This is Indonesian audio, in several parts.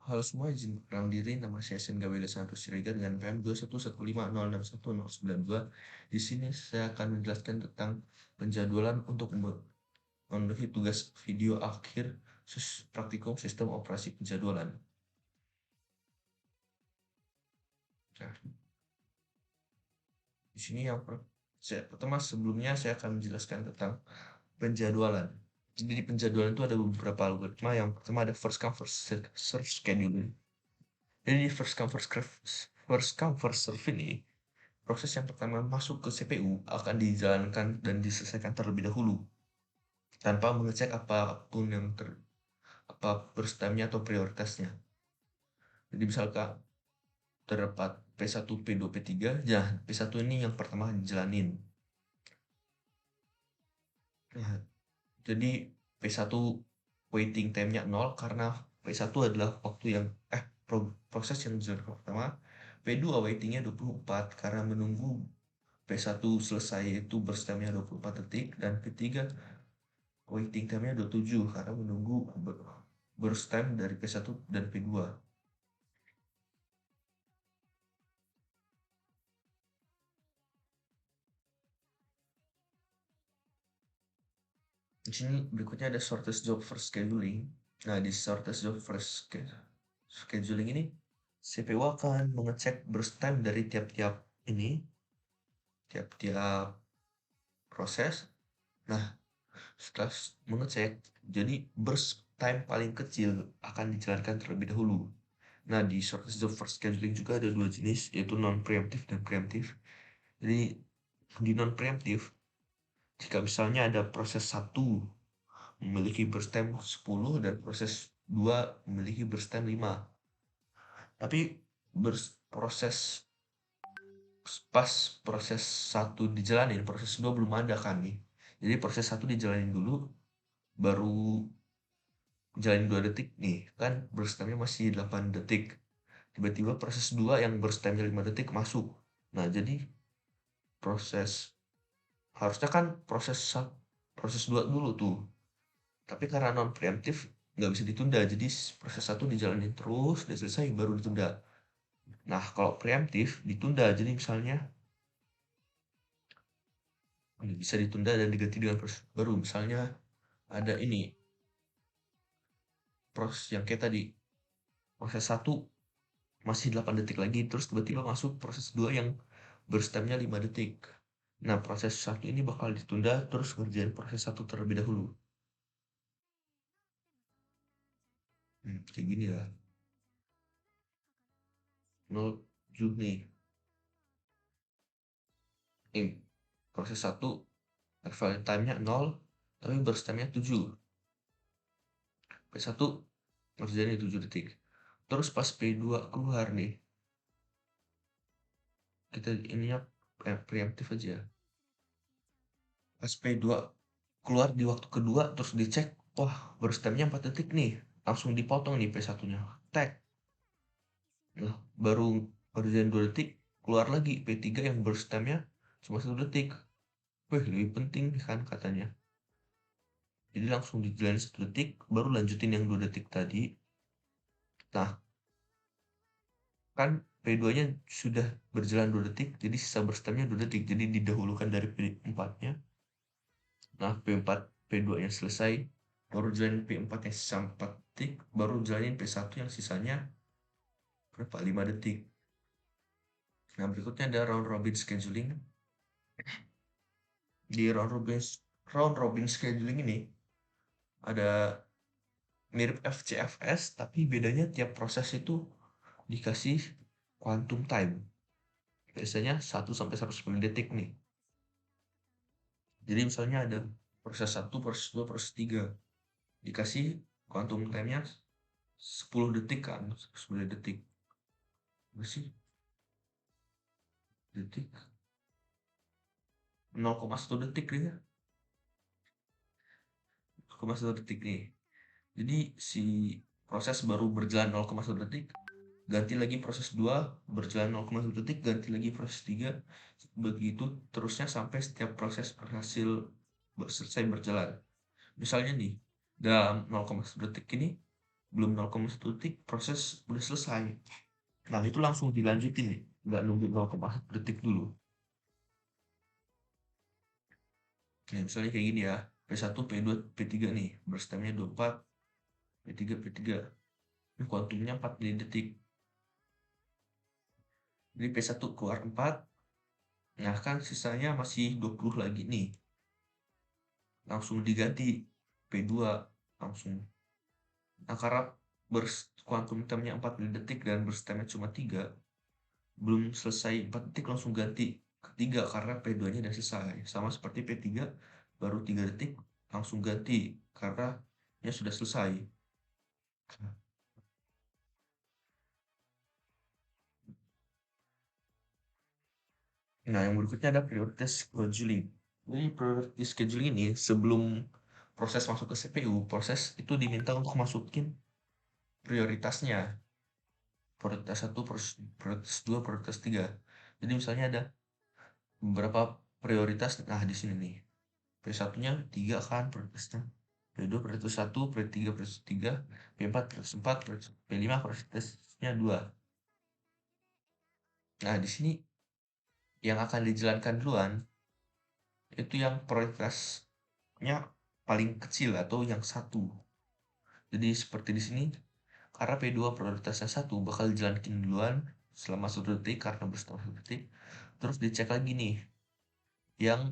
Halo semua, izin perkenalkan diri. Nama saya Sengga Weda Santos Siregar dengan PM 211506192. Di sini saya akan menjelaskan tentang penjadwalan untuk memenuhi tugas video akhir praktikum sistem operasi penjadwalan. Nah, di sini pertama sebelumnya saya akan menjelaskan tentang penjadwalan. Jadi di penjadwalan itu ada beberapa algoritma. Yang pertama ada first come first scheduling. Jadi di first come first serve ini, proses yang pertama masuk ke CPU akan dijalankan dan diselesaikan terlebih dahulu tanpa mengecek apapun apa burst time-nya atau prioritasnya. Jadi misalkan terdapat P1, P2, P3, ya P1 ini yang pertama dijalanin. Nah, jadi P1 waiting time-nya 0 karena P1 adalah waktu yang proses yang dijalankan pertama. P2 waiting-nya 24 karena menunggu P1 selesai itu burst time-nya 24 detik, dan P3 waiting time-nya 27 karena menunggu burst time dari P1 dan P2. Di sini berikutnya ada shortest job first scheduling. Nah, di shortest job first scheduling ini, CPU akan mengecek burst time dari tiap-tiap proses. Nah, setelah mengecek, jadi burst time paling kecil akan dijalankan terlebih dahulu. Nah, di shortest job first scheduling juga ada dua jenis, yaitu non-preemptive dan preemptive. Jadi, di non-preemptive, jika misalnya ada proses 1 memiliki burst time 10 dan proses 2 memiliki burst time 5. Tapi proses pas proses 1 dijalanin, proses 2 belum ada kan nih. Jadi proses 1 dijalanin dulu, baru jalanin 2 detik nih, kan burst time-nya masih 8 detik. Tiba-tiba proses 2 yang burst time-nya 5 detik masuk. Nah, jadi proses harusnya kan proses 2 dulu tuh. Tapi karena non preemptif nggak bisa ditunda, jadi proses 1 dijalanin terus, udah selesai baru ditunda. Nah, kalau preemptif ditunda, jadi misalnya bisa ditunda dan diganti dengan proses baru. Misalnya ada ini, proses yang kayak tadi, proses 1 masih 8 detik lagi, terus tiba-tiba masuk proses 2 yang burst time-nya 5 detik. Nah, proses 1 ini bakal ditunda, terus ngerjain proses 1 terlebih dahulu. Kayak gini lah. 0 nih. Ini proses 1 valid time-nya 0, tapi burst time-nya 7. P1 ngerjain 7 detik. Terus pas P2 keluar nih, kita ininya preemptif aja. Pas P2 keluar di waktu kedua, terus dicek, wah burst time-nya 4 detik nih. Langsung dipotong nih P1-nya. Tag. Nah, baru ngerjain 2 detik, keluar lagi P3 yang burst time-nya cuma 1 detik. Wih, lebih penting kan katanya. Jadi langsung dijalanin 1 detik, baru lanjutin yang 2 detik tadi. Nah, kan P2-nya sudah berjalan 2 detik, jadi sisa burst time-nya 2 detik, jadi didahulukan dari P4-nya. Nah, P2-nya selesai, baru jalanin P4 yang sisa 4 detik, baru jalanin P1 yang sisanya berapa? 5 detik. Nah, berikutnya ada round robin scheduling. Di round robin scheduling ini ada mirip FCFS, tapi bedanya tiap proses itu dikasih quantum time. Biasanya 1 sampai 110 detik nih. Jadi misalnya ada proses 1, proses 2, proses 3. Dikasih quantum time-nya 10 detik kan, 10 detik. Apa sih? Detik 0,1 detik ya. 0,1 detik nih. Jadi si proses baru berjalan 0,1 detik, ganti lagi proses 2, berjalan 0,1 detik, ganti lagi proses 3, begitu terusnya sampai setiap proses berhasil selesai berjalan. Misalnya nih, dalam 0,1 detik ini belum 0,1 detik proses udah selesai. Nah, itu langsung dilanjutin nih, nggak nunggu 0,1 detik dulu. Nah, misalnya kayak gini ya, P1, P2, P3 nih, burst time-nya 24, P3, P3. Ini kuantumnya 4 milidetik. Jadi P1 keluar 4, nah kan sisanya masih 20 lagi nih. Langsung diganti P2 langsung. Nah, karena burst quantum time-nya 4 milidetik dan burst time-nya cuma 3, belum selesai 4 detik langsung ganti ke 3 karena P2-nya udah selesai. Sama seperti P3, baru 3 detik langsung ganti karena nya sudah selesai. Nah, yang berikutnya ada prioritas scheduling. Jadi prioritas scheduling ini sebelum proses masuk ke CPU, proses itu diminta untuk masukin prioritasnya. Prioritas satu, prioritas 2, prioritas 3. Jadi misalnya ada beberapa prioritas, nah di sini nih. P1-nya 3 kan prioritasnya. P2 prioritas 1, P3 prioritas 3, P4 prioritas 4, P5 prioritasnya 2. Nah, di sini yang akan dijalankan duluan itu yang prioritasnya paling kecil atau yang satu. Jadi seperti di sini, karena P2 prioritasnya satu bakal dijalankan duluan selama 1 detik karena bersetelah 1 detik. Terus dicek lagi nih, yang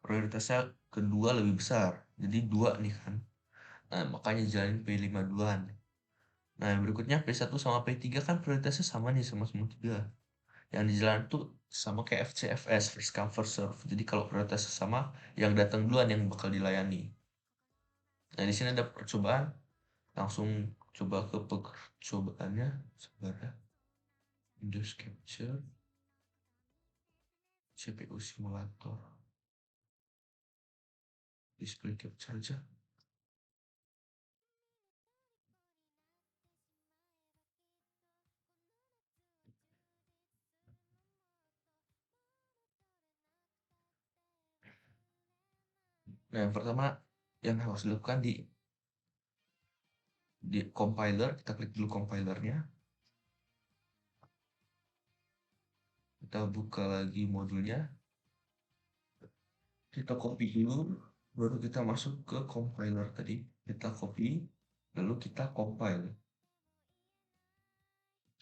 prioritasnya kedua lebih besar. Jadi 2 nih kan. Nah, makanya jalanin P5 duluan. Nah, yang berikutnya P1 sama P3 kan prioritasnya sama nih, sama semua 3. Yang di jalan tuh sama kayak FCFS, first come first serve. Jadi kalau prioritasnya sama, yang datang duluan yang bakal dilayani. Nah, di sini ada percobaan, langsung coba ke percobaannya. Sebentar ya. Windows Capture, CPU simulator, display capture aja. Nah, yang pertama yang harus dilakukan di compiler, kita klik dulu compilernya. Kita buka lagi modulnya. Kita copy dulu, baru kita masuk ke compiler tadi. Kita copy, lalu kita compile.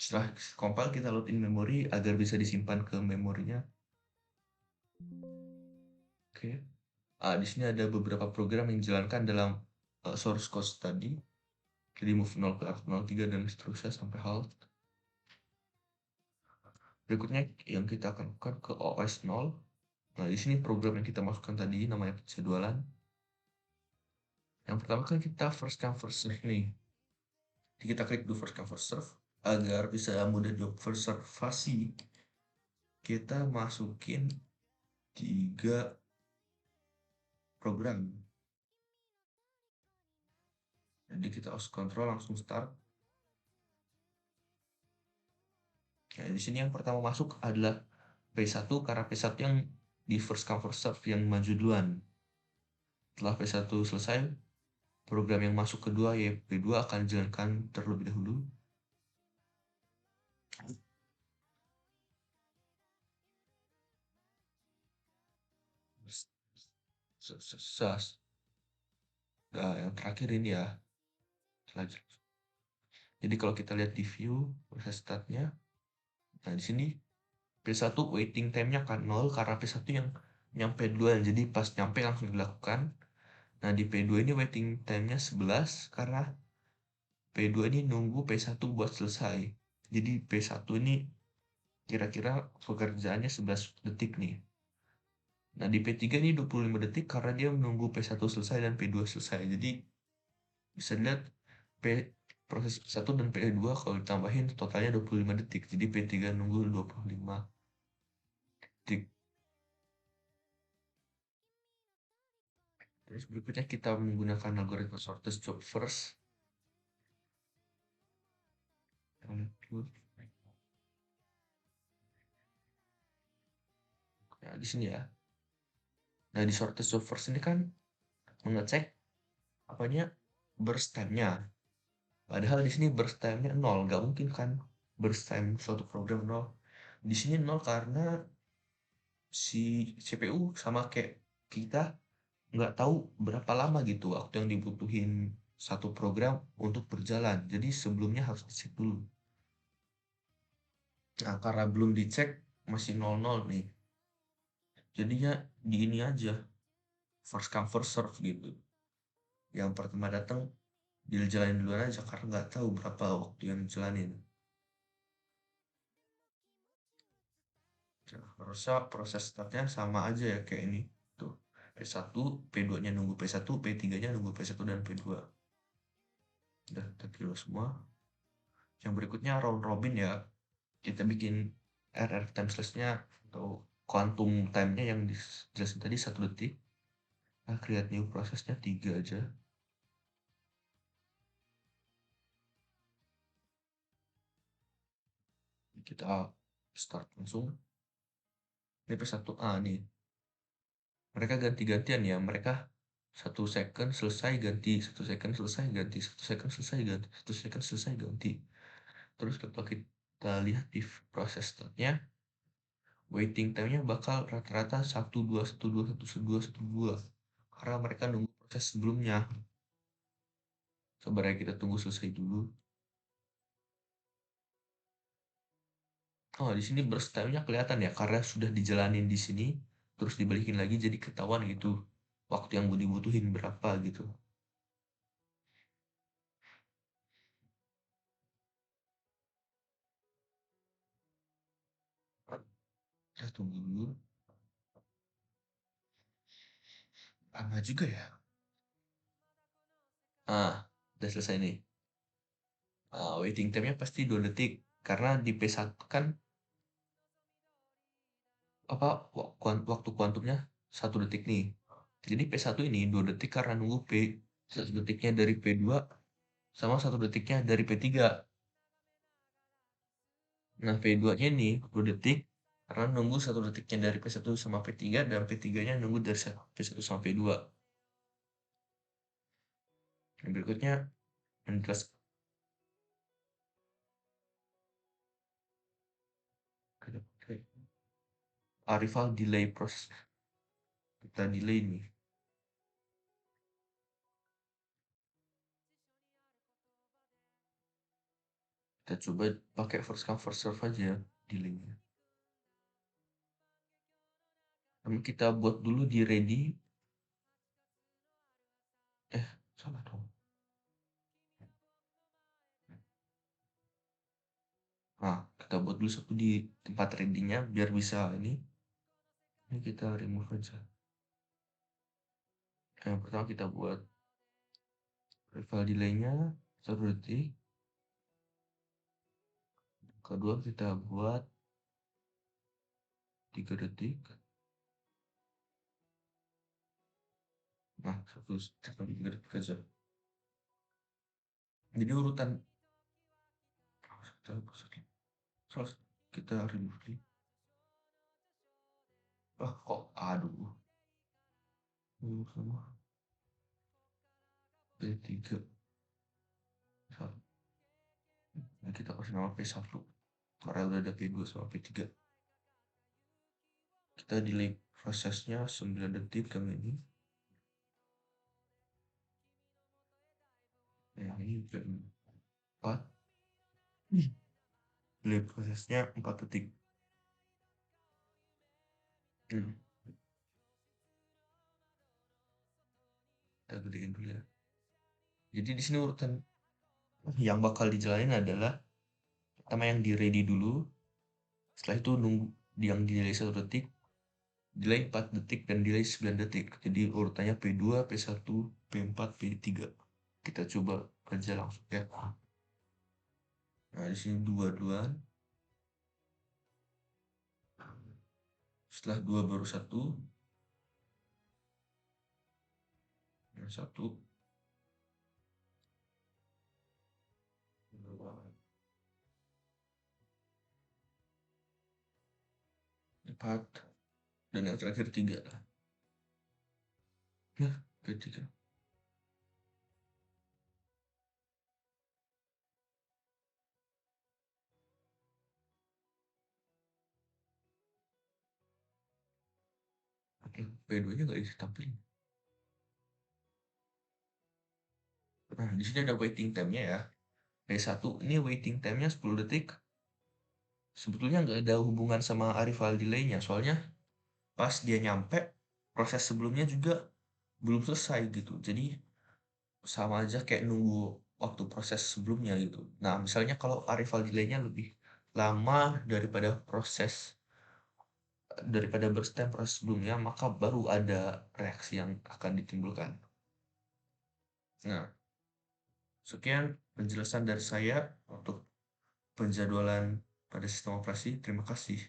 Setelah compile, kita load in memory agar bisa disimpan ke memorinya. Oke. Di sini ada beberapa program yang dijalankan dalam source code tadi. Jadi move 0 ke F03 dan seterusnya sampai halt. Berikutnya yang kita akan lakukan ke OS 0. Nah, di sini program yang kita masukkan tadi namanya penjadwalan. Yang pertama kan kita first come first serve nih. Jadi kita klik do first come first serve agar bisa mudah diobservasi. Kita masukin 3 program. Jadi kita os control langsung start. Nah, di sini yang pertama masuk adalah P1 karena P1 yang di first come first serve yang maju duluan. Setelah P1 selesai, program yang masuk kedua yaitu P2 akan dijalankan terlebih dahulu. Nah, yang terakhir ini ya. Jadi kalau kita lihat di view proses startnya, nah di sini P1 waiting time-nya kan 0 karena P1 yang nyampe duluan, jadi pas nyampe langsung dilakukan. Nah di P2 ini waiting time-nya 11 karena P2 ini nunggu P1 buat selesai. Jadi P1 ini kira-kira pekerjaannya 11 detik nih. Nah di P3 ini 25 detik karena dia menunggu P1 selesai dan P2 selesai. Jadi bisa dilihat proses P1 dan P2 kalau ditambahin totalnya 25 detik. Jadi P3 nunggu 25 detik. Terus berikutnya kita menggunakan algoritma shortest job first. Nah, di sini ya. Nah, di shortest job first ini kan mengecek apanya burst time-nya. Padahal di sini burst time-nya 0, nggak mungkin kan burst time suatu program 0. Di sini 0 karena si CPU sama kayak kita nggak tahu berapa lama gitu waktu yang dibutuhin satu program untuk berjalan. Jadi sebelumnya harus dicek dulu. Nah, karena belum dicek masih 00 nih. Jadinya di ini aja, first come first serve gitu. Yang pertama datang dijalanin duluan aja karena nggak tahu berapa waktu yang dijalanin. Nah, harusnya proses startnya sama aja ya kayak ini. Tuh, P1, P2-nya nunggu P1, P3-nya nunggu P1 dan P2. Udah terkira semua. Yang berikutnya round robin ya. Kita bikin RR time slash-nya atau quantum time-nya yang dijelasin tadi 1 detik. Nah, create new prosesnya 3 aja. Kita start langsung. Ini P1A nih. Mereka ganti-gantian ya. Mereka 1 second selesai ganti, 1 second selesai ganti, 1 second selesai ganti, 1 second selesai ganti. Terus kalau kita lihat di proses startnya, waiting time-nya bakal rata-rata 1, 2, 1, 2, 1, 2, 1, 2. Karena mereka nunggu proses sebelumnya. Sebenarnya kita tunggu selesai dulu. Oh, di sini burst time-nya kelihatan ya, karena sudah dijalanin di sini, terus dibalikin lagi jadi ketahuan gitu. Waktu yang dibutuhin berapa gitu. Kita tunggu dulu. Lama juga ya. Ah, udah selesai nih. Waiting time-nya pasti 2 detik. Karena di P1 kan apa waktu kuantumnya 1 detik nih. Jadi P1 ini 2 detik karena nunggu 1 detiknya dari P2 sama 1 detiknya dari P3. Nah, P2-nya nih 2 detik karena nunggu 1 detiknya dari P1 sama P3 dan P3-nya nunggu dari P1 sama P2. Yang berikutnya menjelaskan arrival delay process. Kita delay nih. Kita coba pakai first come first serve aja delaynya. Kita buat dulu di ready. Salah dong. Nah, kita buat dulu satu di tempat ready-nya biar bisa ini. Ini kita remove aja. Yang pertama kita buat rival delay-nya 1 detik. Kedua kita buat 3 detik. Nah, 1 sampai 3 detik aja. Jadi urutan terus kita remove nih. Kok aduh. Sama P3. Nah, kita kasih nama P1 karena udah ada P2 sama P3. Kita delay prosesnya 9 detik yang ini. Yang ini P4. Delay prosesnya 4 detik. Kita gedein dulu ya. Jadi di sini urutan yang bakal dijalanin adalah pertama yang di ready dulu, setelah itu nunggu yang di delay 1 detik, delay 4 detik dan delay 9 detik. Jadi urutannya P2, P1, P4, P3. Kita coba kerja langsung ya. Nah, di sini dua-duaan. Setelah 2 baru 1. Yang 1 4 dan yang terakhir 3. Ya, P3. P2-nya nggak ditampilin. Nah, di sini ada waiting time-nya ya. P1 ini waiting time-nya 10 detik. Sebetulnya nggak ada hubungan sama arrival delay-nya, soalnya pas dia nyampe, proses sebelumnya juga belum selesai gitu. Jadi sama aja kayak nunggu waktu proses sebelumnya gitu. Nah, misalnya kalau arrival delay-nya lebih lama daripada burst time proses sebelumnya, maka baru ada reaksi yang akan ditimbulkan. Nah, sekian penjelasan dari saya untuk penjadwalan pada sistem operasi. Terima kasih.